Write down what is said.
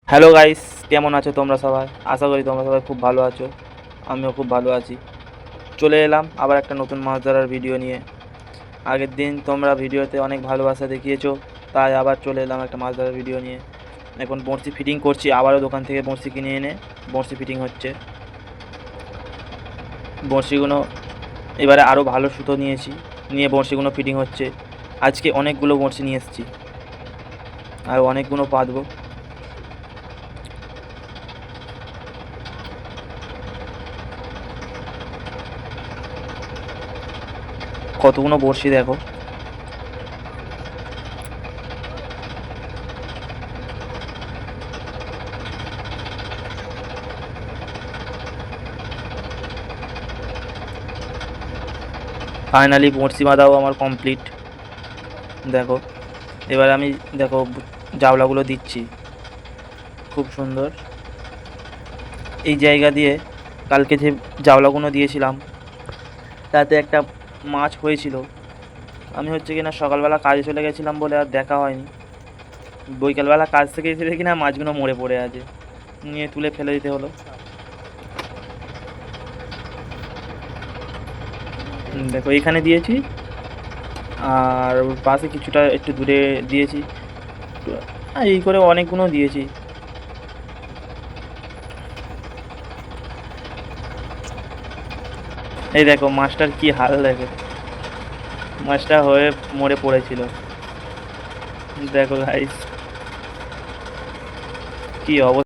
Hello guys, কেমন আছো তোমরা সবাই? আশা করি তোমরা সবাই খুব ভালো আছো। আমিও খুব ভালো আছি। চলে এলাম আবার একটা নতুন মাছ ধরার ভিডিও নিয়ে। আগের দিন তোমরা ভিডিওতে অনেক ভালোবাসা দেখিয়েছো, তাই আবার চলে এলাম একটা মাছ ধরার ভিডিও নিয়ে। এখন বড়শি ফিটিং করছি, আবারও দোকান থেকে বড়শি কিনে এনে বড়শি ফিটিং হচ্ছে। বড়শিগুলো এবারে আরও ভালো সুতো নিয়ে বড়শিগুলো ফিটিং হচ্ছে। আজকে অনেকগুলো বড়শি নিয়ে এসেছি, আর অনেকগুলো পাতবো। কতগুলো বড়শি দেখো। ফাইনালি বড়শি বাঁধাও আমার কমপ্লিট। দেখো, এবার আমি দেখো জাওলাগুলো দিচ্ছি খুব সুন্দর। এই জায়গা দিয়ে কালকে যে জাওলাগুলো দিয়েছিলাম তাতে একটা মাছ হয়েছিল। আমি হচ্ছে কিনা সকালবেলা কাজে চলে গেছিলাম বলে আর দেখা হয়নি। বৈকালবেলা কাজ থেকে এসে দেখি না মাছগুলো মরে পড়ে আছে, নিয়ে তুলে ফেলে দিতে হলো। দেখো এখানে দিয়েছি, আর ওর পাশে কিছুটা একটু দূরে দিয়েছি। এই করে অনেকগুলো দিয়েছি। এই দেখো মাছটার কি হাল, দেখো মাছটা হয়ে মরে পড়েছিল। দেখো গাইস কি অবস্থা।